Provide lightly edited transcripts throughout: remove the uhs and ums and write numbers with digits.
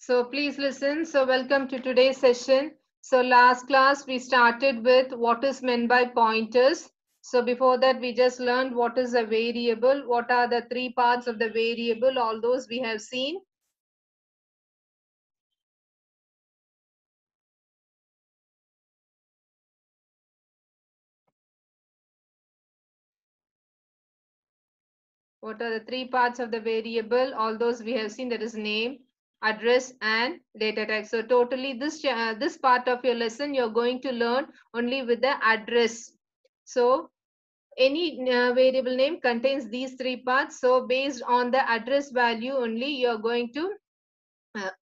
So please listen. So welcome to today's session. So last class we started with what is meant by pointers. So before that we just learned what is a variable, what are the three parts of the variable, all those we have seen. What are the three parts of the variable? All those we have seen, that is name, address and data type. So totally this part of your lesson you're going to learn only with the address. So any variable name contains these three parts. So based on the address value only, you're going to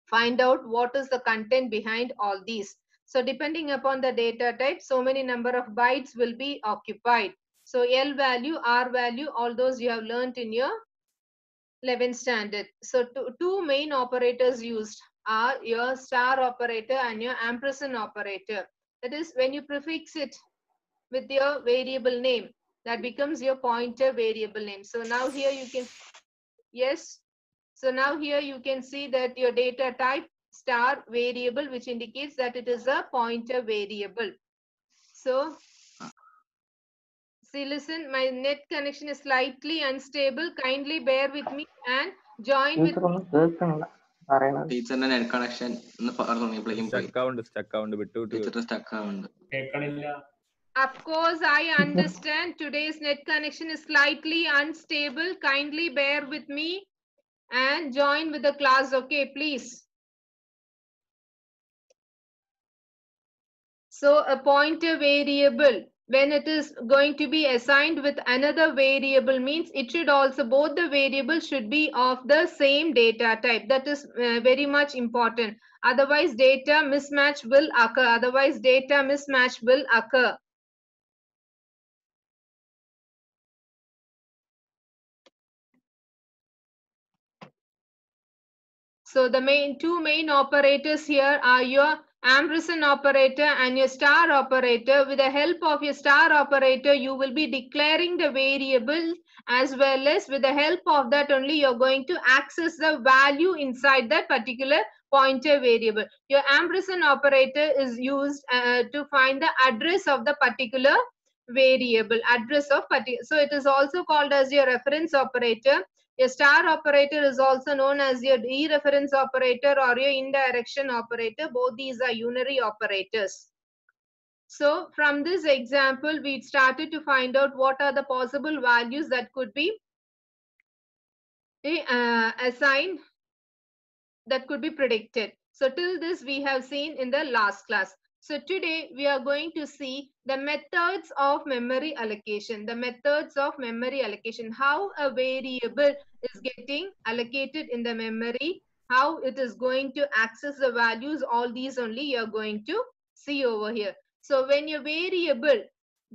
find out what is the content behind all these. So depending upon the data type, so many number of bytes will be occupied. So L value, R value, all those you have learned in your 11th standard. So two main operators used are your star operator and your ampersand operator. That is, when you prefix it with your variable name, that becomes your pointer variable name. So now here you can, yes. So now here you can see that your data type star variable, which indicates that it is a pointer variable. So see, listen, my net connection is slightly unstable. Kindly bear with me and join with me. ടീച്ചറിന്റെ net connection stuck ആവുണ്ട് ടീച്ചറിന്റെ stuck ആവുന്നുണ്ട്. Of course, I understand today's net connection is slightly unstable. Kindly bear with me and join with the class. Okay, please. So a pointer variable, when it is going to be assigned with another variable, means it should also, both the variables should be of the same data type. That is very much important. Otherwise data mismatch will occur. Otherwise data mismatch will occur. So the two main operators here are your ampersand operator and your star operator. With the help of your star operator, you will be declaring the variable, as well as with the help of that only you're going to access the value inside that particular pointer variable. Your ampersand operator is used to find the address of the particular variable, so it is also called as your reference operator. A star operator is also known as your dereference operator or your indirection operator. Both these are unary operators. So from this example, we started to find out what are the possible values that could be assigned, that could be predicted. So till this we have seen in the last class. So today we are going to see the methods of memory allocation. The methods of memory allocation. How a variable is getting allocated in the memory. How it is going to access the values. All these only you are going to see over here. So when your variable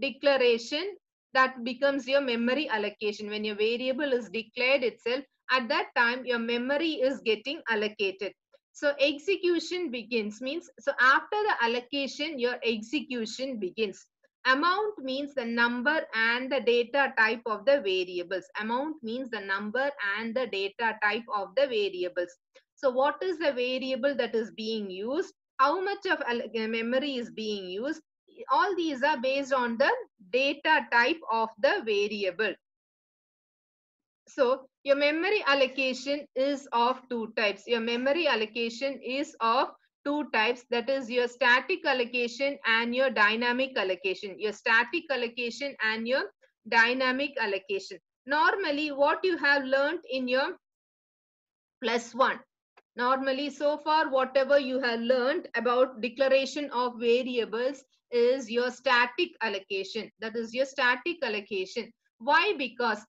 declaration, that becomes your memory allocation. When your variable is declared itself, at that time your memory is getting allocated. So execution begins, means so after the allocation your execution begins. Amount means the number and the data type of the variables. Amount means the number and the data type of the variables. So what is the variable that is being used, how much of memory is being used, all these are based on the data type of the variable. So your memory allocation is of two types. Your memory allocation is of two types, that is your static allocation and your dynamic allocation. Your static allocation and your dynamic allocation. Normally what you have learned in your +1. Normally so far whatever you have learned about declaration of variables is your static allocation. That is your static allocation. Why? Because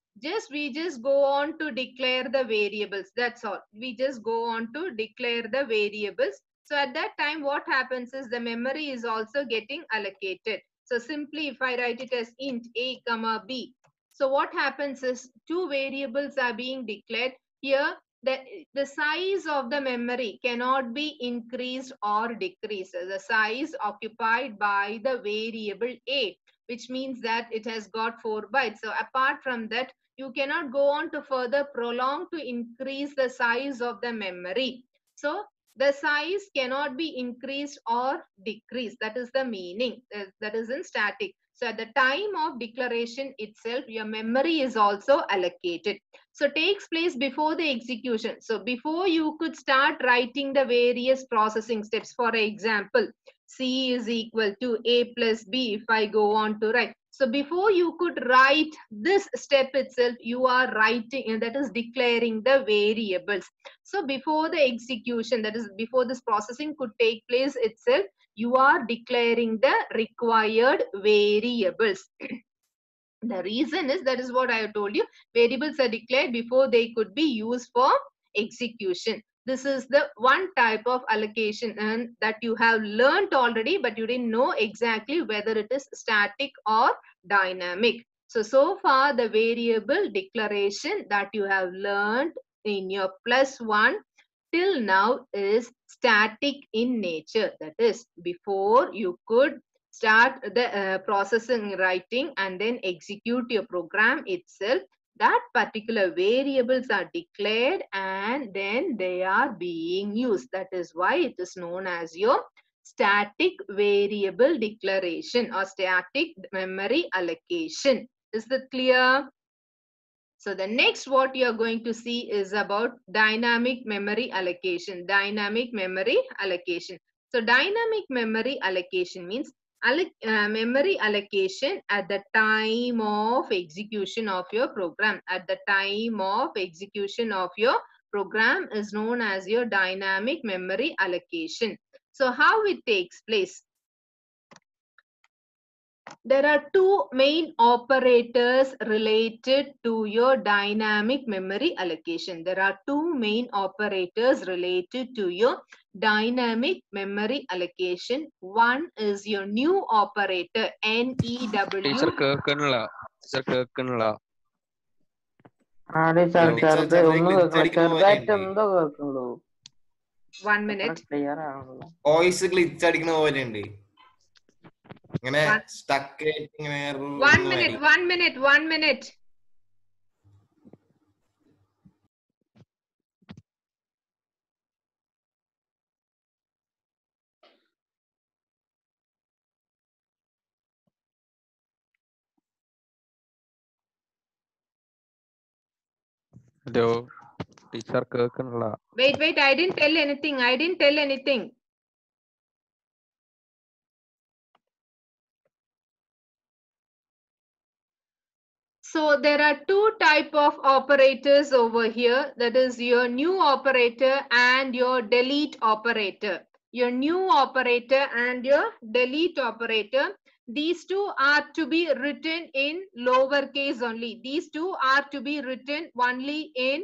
we just go on to declare the variables. That's all. We just go on to declare the variables. So at that time what happens is the memory is also getting allocated. So simply if I write it as int a comma b. So what happens is two variables are being declared. Here the size of the memory cannot be increased or decreased. The size occupied by the variable a, which means that it has got 4 bytes. So apart from that, you cannot go on to further prolong to increase the size of the memory. So The size cannot be increased or decreased. That is the meaning. That is in static. So at the time of declaration itself, your memory is also allocated. So takes place before the execution. So before you could start writing the various processing steps, for example, C is equal to A plus B, if I go on to write. So before you could write this step itself, you are writing, and that is declaring the variables. So before the execution, that is before this processing could take place itself, you are declaring the required variables. The reason is, that is what I have told you, variables are declared before they could be used for execution. This is the one type of allocation and that you have learnt already, but you didn't know exactly whether it is static or dynamic. So far the variable declaration that you have learnt in your +1 till now is static in nature. That is, before you could start the processing writing and then execute your program itself, that particular variables are declared and then they are being used. That is why it is known as your static variable declaration or static memory allocation. Is that clear? So the next what you are going to see is about dynamic memory allocation. Dynamic memory allocation. So dynamic memory allocation means memory allocation at the time of execution of your program. At the time of execution of your program is known as your dynamic memory allocation. So how it takes place? There are two main operators related to your dynamic memory allocation. There are two main operators related to your dynamic memory allocation. One is your new operator, NEW. Teacher കേൾക്കണില്ല. Teacher കേൾക്കണില്ല. One minute. Voice glitch അടിക്കുന്ന പോലെ ഉണ്ട്. ഇങ്ങനെ stuck ഇങ്ങനെ 1 minute. Hello. Teacher കേൾക്കണില്ല. Wait, I didn't tell anything. So there are two type of operators over here. That is your new operator and your delete operator. Your new operator and your delete operator. These two are to be written in lowercase only. These two are to be written only in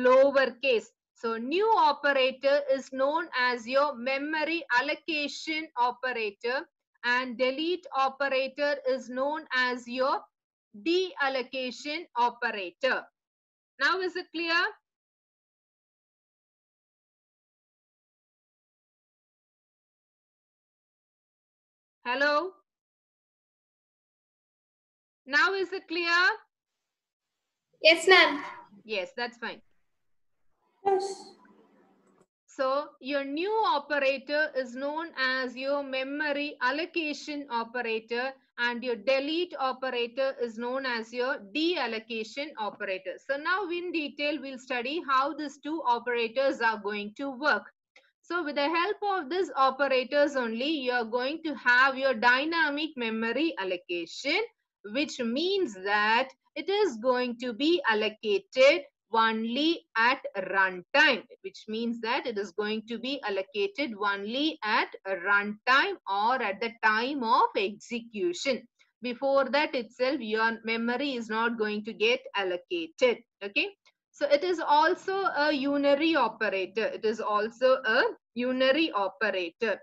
lowercase. So new operator is known as your memory allocation operator and delete operator is known as your deallocation operator. Now is it clear? Hello? Now is it clear? Yes, ma'am. Yes, that's fine. Yes. So your new operator is known as your memory allocation operator and your delete operator is known as your deallocation operator. So now in detail we'll study how these two operators are going to work. So with the help of these operators only, you are going to have your dynamic memory allocation, which means that it is going to be allocated only at runtime, which means that it is going to be allocated only at runtime or at the time of execution. Before that itself, your memory is not going to get allocated. Okay. So it is also a unary operator. It is also a unary operator.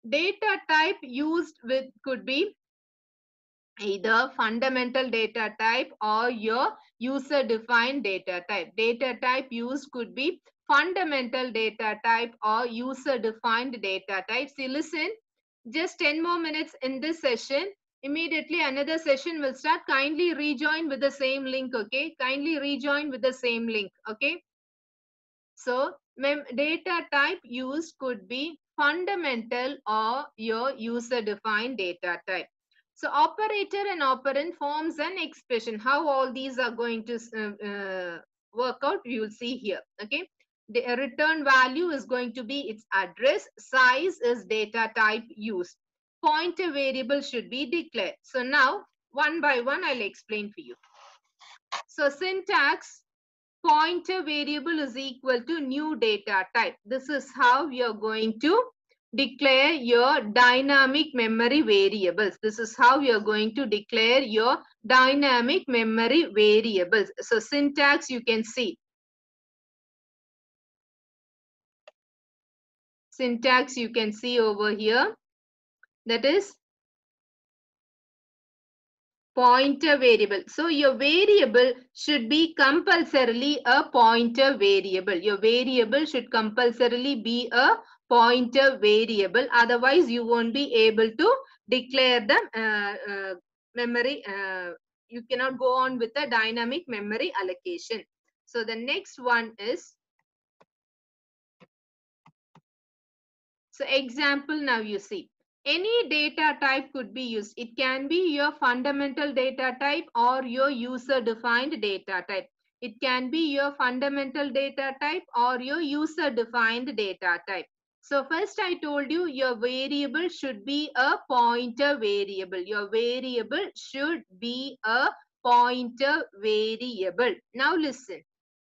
Data type used with could be either fundamental data type or your user defined data type. Data type used could be fundamental data type or user defined data type. See, listen, just 10 more minutes in this session. Immediately another session will start. Kindly rejoin with the same link. Okay, kindly rejoin with the same link. Okay, so Data type used could be fundamental or your user-defined data type. So operator and operand forms an expression. How all these are going to work out, you will see here. Okay. The return value is going to be its address. Size is data type used. Pointer variable should be declared. So now, one by one, I'll explain for you. So syntax, pointer variable is equal to new data type. This is how you're going to declare your dynamic memory variables. This is how you're going to declare your dynamic memory variables. So syntax, you can see. Syntax you can see over here, that is pointer variable. So your variable should be compulsorily a pointer variable. Your variable should compulsorily be a pointer variable. Otherwise, you won't be able to declare the memory. You cannot go on with the dynamic memory allocation. So the next one is, so example, now you see. Any data type could be used. It can be your fundamental data type or your user-defined data type. It can be your fundamental data type or your user-defined data type. So first I told you your variable should be a pointer variable. Your variable should be a pointer variable. Now listen.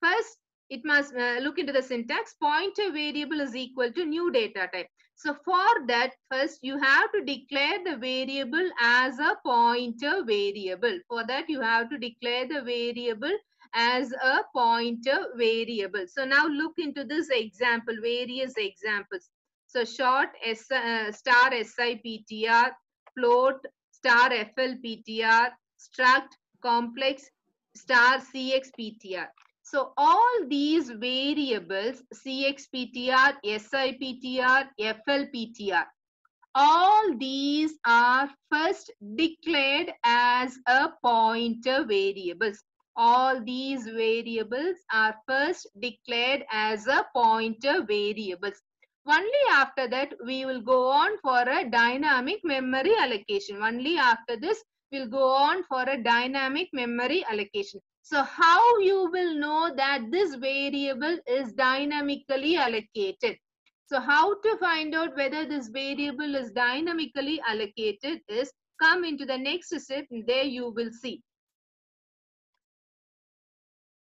First, it must look into the syntax. Pointer variable is equal to new data type. So for that, first you have to declare the variable as a pointer variable. For that, you have to declare the variable as a pointer variable. So now look into this example, various examples. So short star SIPTR, float star FLPTR, struct complex star CXPTR. So all these variables, CXPTR, SIPTR, FLPTR, all these are first declared as a pointer variables. All these variables are first declared as a pointer variables. Only after that, we will go on for a dynamic memory allocation. Only after this, we'll go on for a dynamic memory allocation. So how you will know that this variable is dynamically allocated? So how to find out whether this variable is dynamically allocated is, come into the next step, and there you will see.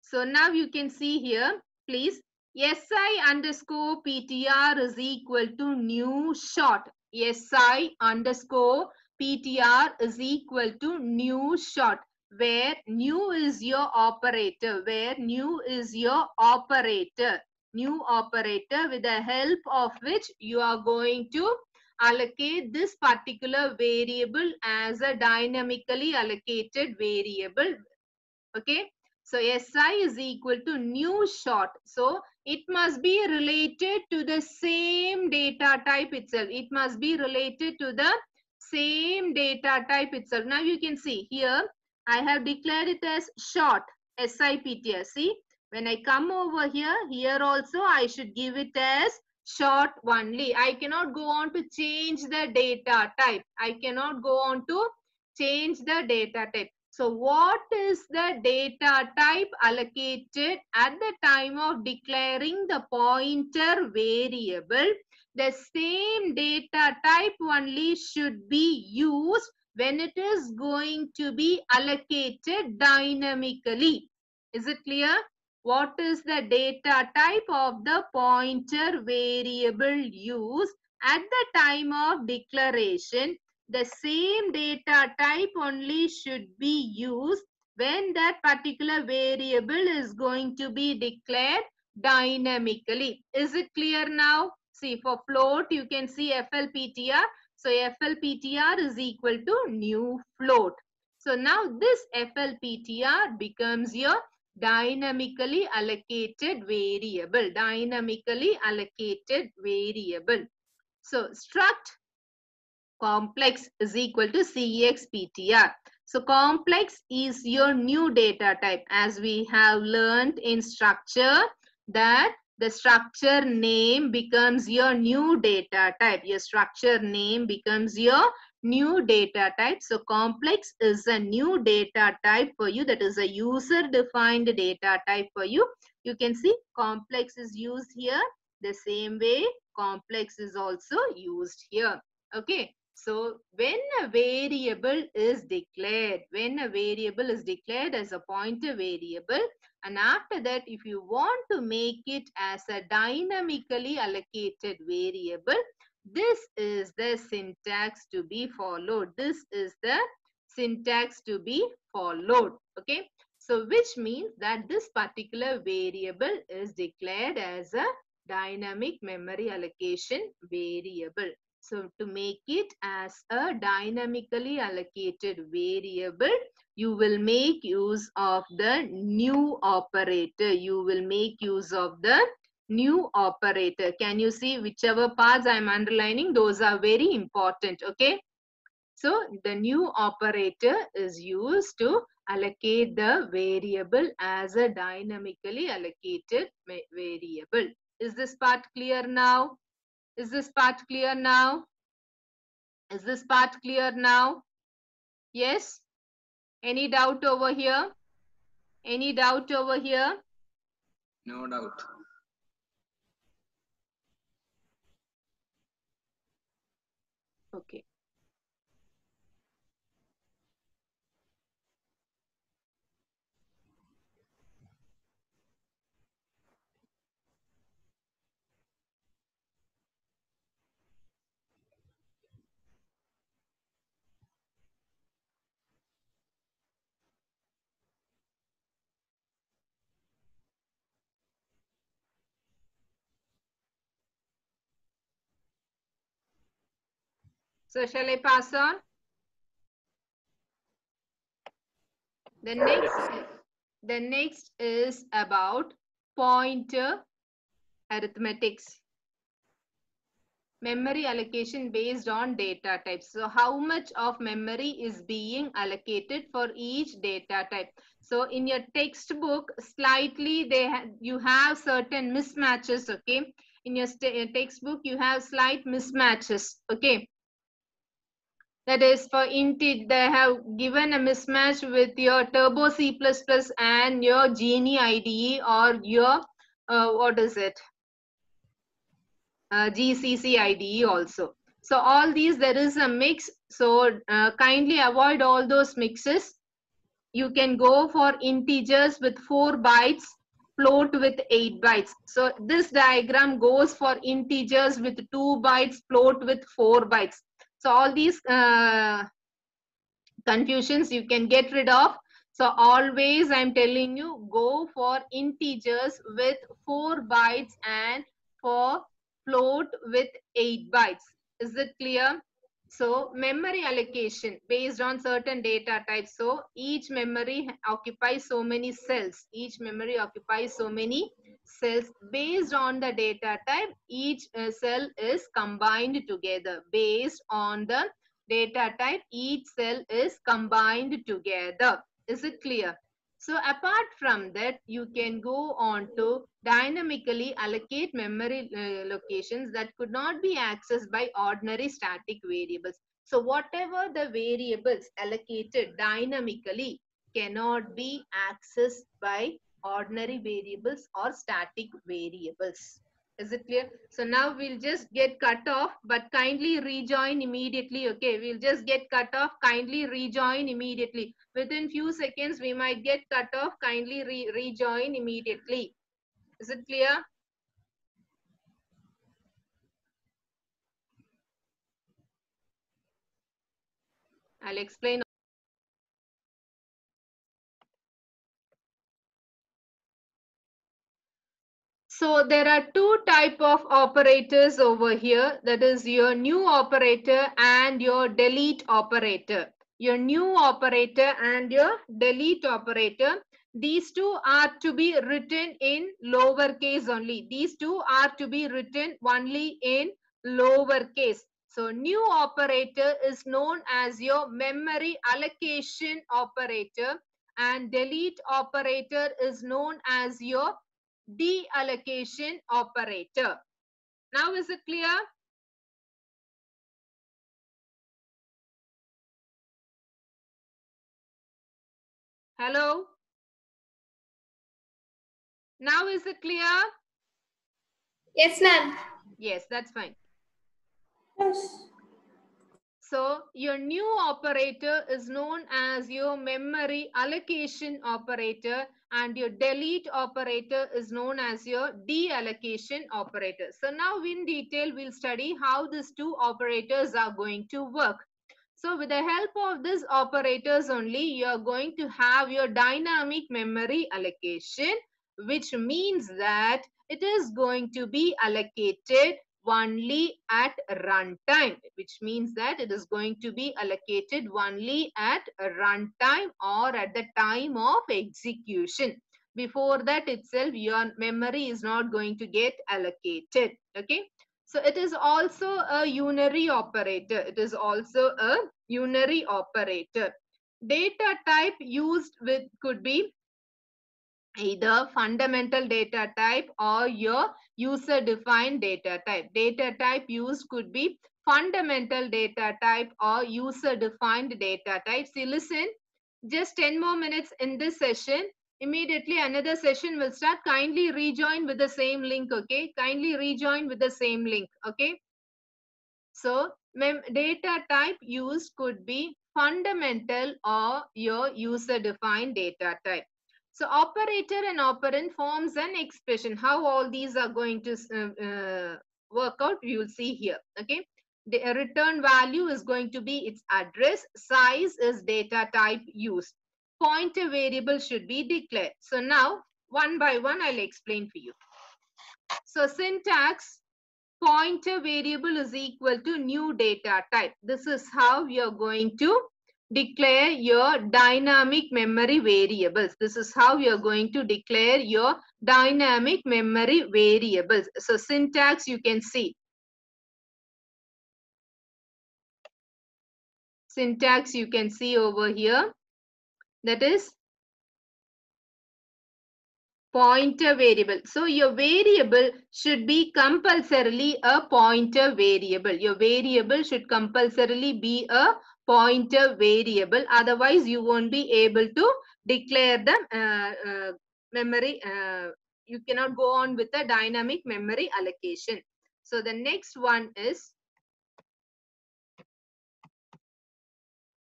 So now you can see here, please, SI underscore PTR is equal to new short. SI underscore PTR is equal to new short, where new is your operator, where new is your operator, new operator with the help of which you are going to allocate this particular variable as a dynamically allocated variable. Okay. So SI is equal to new short. So it must be related to the same data type itself. It must be related to the same data type itself. Now you can see here, I have declared it as short, SIPTR. See, when I come over here, here also I should give it as short only. I cannot go on to change the data type. I cannot go on to change the data type. So what is the data type allocated at the time of declaring the pointer variable? The same data type only should be used when it is going to be allocated dynamically. Is it clear? What is the data type of the pointer variable used at the time of declaration? The same data type only should be used when that particular variable is going to be declared dynamically. Is it clear now? See, for float, you can see FLPTR. So FLPTR is equal to new float. So now this FLPTR becomes your dynamically allocated variable. Dynamically allocated variable. So struct complex is equal to CXPTR. So complex is your new data type, as we have learned in structure that the structure name becomes your new data type. Your structure name becomes your new data type. So complex is a new data type for you. That is a user defined data type for you. You can see complex is used here. The same way complex is also used here. Okay. So when a variable is declared, as a pointer variable, and after that, if you want to make it as a dynamically allocated variable, this is the syntax to be followed. This is the syntax to be followed. Okay. So which means that this particular variable is declared as a dynamic memory allocation variable. So to make it as a dynamically allocated variable, you will make use of the new operator. You will make use of the new operator. Can you see whichever parts I am underlining? Those are very important. Okay. So the new operator is used to allocate the variable as a dynamically allocated variable. Is this part clear now? Is this part clear now? Is this part clear now? Yes? Any doubt over here? Any doubt over here? No doubt. Okay. So shall I pass on? The next is about pointer arithmetics. Memory allocation based on data types. So how much of memory is being allocated for each data type? So in your textbook, slightly you have certain mismatches. Okay. In your textbook, you have slight mismatches. Okay. That is for integer, they have given a mismatch with your Turbo C++ and your Genie IDE or your, what is it? GCC IDE also. So all these, there is a mix. So kindly avoid all those mixes. You can go for integers with 4 bytes, float with 8 bytes. So this diagram goes for integers with 2 bytes, float with 4 bytes. So all these confusions you can get rid of. So always I'm telling you, go for integers with 4 bytes and for float with 8 bytes. Is it clear? So memory allocation based on certain data types. So each memory occupies so many cells. Each memory occupies so many cells. Based on the data type, each cell is combined together. Based on the data type, each cell is combined together. Is it clear? So apart from that, you can go on to dynamically allocate memory locations that could not be accessed by ordinary static variables. So whatever the variables allocated dynamically cannot be accessed by ordinary variables or static variables. Is it clear? So now we'll just get cut off, but kindly rejoin immediately. Okay, we'll just get cut off. Kindly rejoin immediately. Within few seconds, we might get cut off. Kindly rejoin immediately. Is it clear? I'll explain. So there are two type of operators over here. That is your new operator and your delete operator. Your new operator and your delete operator. These two are to be written in lowercase only. These two are to be written only in lowercase. So new operator is known as your memory allocation operator and delete operator is known as your deallocation operator. Now is it clear? Hello? Now is it clear? Yes, ma'am. Yes, that's fine. Yes. So your new operator is known as your memory allocation operator, and your delete operator is known as your deallocation operator. So now in detail, we'll study how these two operators are going to work. So with the help of these operators only, you are going to have your dynamic memory allocation, which means that it is going to be allocated only at runtime, which means that it is going to be allocated only at runtime or at the time of execution. Before that itself, your memory is not going to get allocated. Okay. So it is also a unary operator. It is also a unary operator. Data type used with could be either fundamental data type or your user defined data type. Data type used could be fundamental data type or user defined data type. See, listen, just 10 more minutes in this session. Immediately another session will start. Kindly rejoin with the same link. Okay, kindly rejoin with the same link. Okay. So data type used could be fundamental or your user defined data type. So operator and operand forms an expression. How all these are going to work out, you will see here. Okay. The return value is going to be its address. Size is data type used. Pointer variable should be declared. So now one by one I'll explain for you. So syntax, pointer variable is equal to new data type. This is how you're going to declare your dynamic memory variables. This is how you're going to declare your dynamic memory variables. So syntax you can see. Syntax you can see over here. That is pointer variable. So your variable should be compulsorily a pointer variable. Your variable should compulsorily be a pointer variable. Otherwise, you won't be able to declare the memory. You cannot go on with the dynamic memory allocation. So the next one is,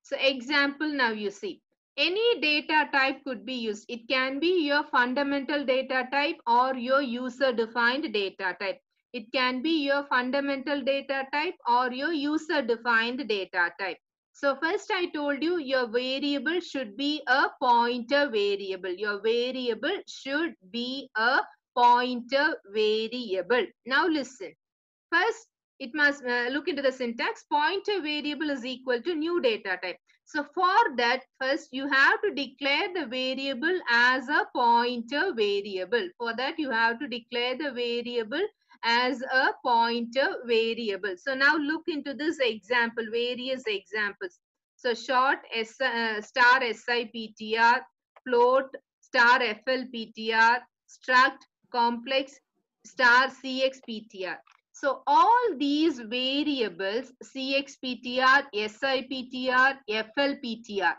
so example now you see. Any data type could be used. It can be your fundamental data type or your user defined data type. It can be your fundamental data type or your user defined data type. So first I told you your variable should be a pointer variable. Your variable should be a pointer variable. Now listen. First, it must look into the syntax. Pointer variable is equal to new data type. So for that, first you have to declare the variable as a pointer variable. For that, you have to declare the variable as a pointer variable. So now look into this example, various examples. So short star SIPTR, float star FLPTR, struct complex star CXPTR. So all these variables, CXPTR, SIPTR, FLPTR,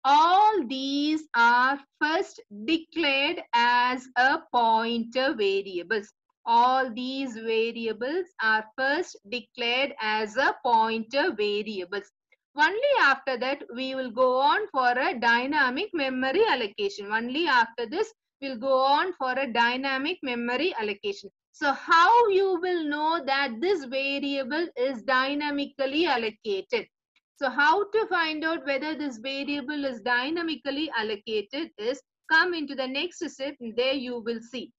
all these are first declared as a pointer variables. All these variables are first declared as a pointer variables. Only after that, we will go on for a dynamic memory allocation. Only after this, we'll go on for a dynamic memory allocation. So how you will know that this variable is dynamically allocated? So how to find out whether this variable is dynamically allocated is come into the next step, and there you will see.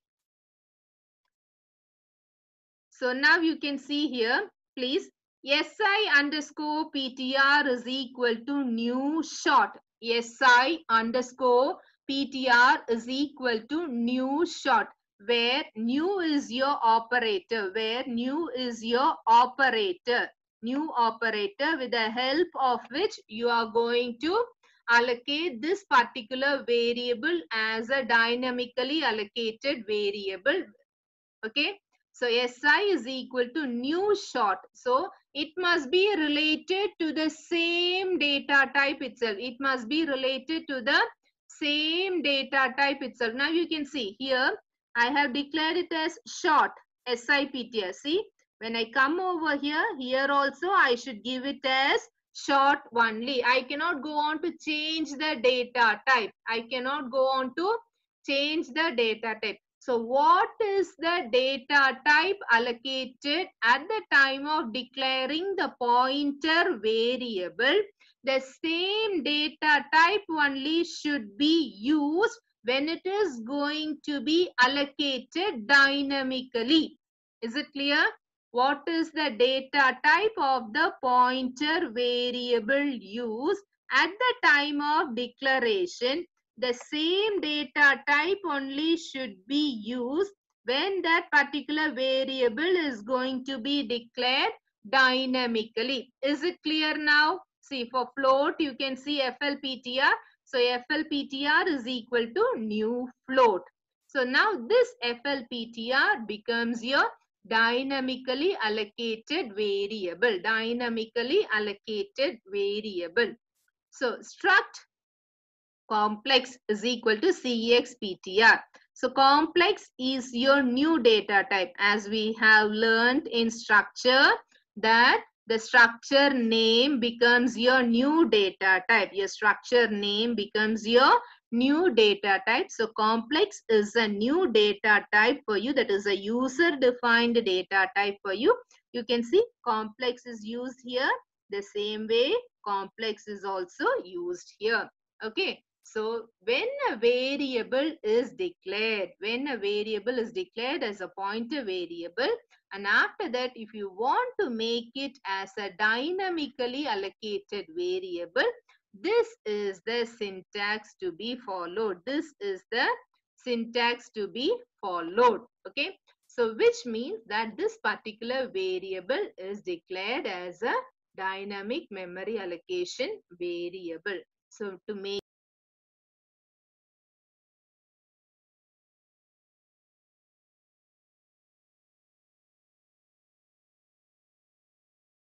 So now you can see here, please, SI underscore PTR is equal to new short. SI underscore PTR is equal to new short, where new is your operator, new operator with the help of which you are going to allocate this particular variable as a dynamically allocated variable. Okay, so SI is equal to new short. So it must be related to the same data type itself. It must be related to the same data type itself. Now you can see here, I have declared it as short, SIPTR. See, when I come over here, here also I should give it as short only. I cannot go on to change the data type. I cannot go on to change the data type. So what is the data type allocated at the time of declaring the pointer variable? The same data type only should be used when it is going to be allocated dynamically. Is it clear? What is the data type of the pointer variable used at the time of declaration? The same data type only should be used when that particular variable is going to be declared dynamically. Is it clear now? See, for float, you can see FLPTR. So FLPTR is equal to new float. So now this FLPTR becomes your dynamically allocated variable. Dynamically allocated variable. So struct complex is equal to CXPTR. So complex is your new data type, as we have learned in structure that the structure name becomes your new data type. Your structure name becomes your new data type. So complex is a new data type for you. That is a user defined data type for you. You can see complex is used here. The same way complex is also used here. Okay. So when a variable is declared, as a pointer variable, and after that, if you want to make it as a dynamically allocated variable, this is the syntax to be followed. This is the syntax to be followed. Okay. So which means that this particular variable is declared as a dynamic memory allocation variable. So to make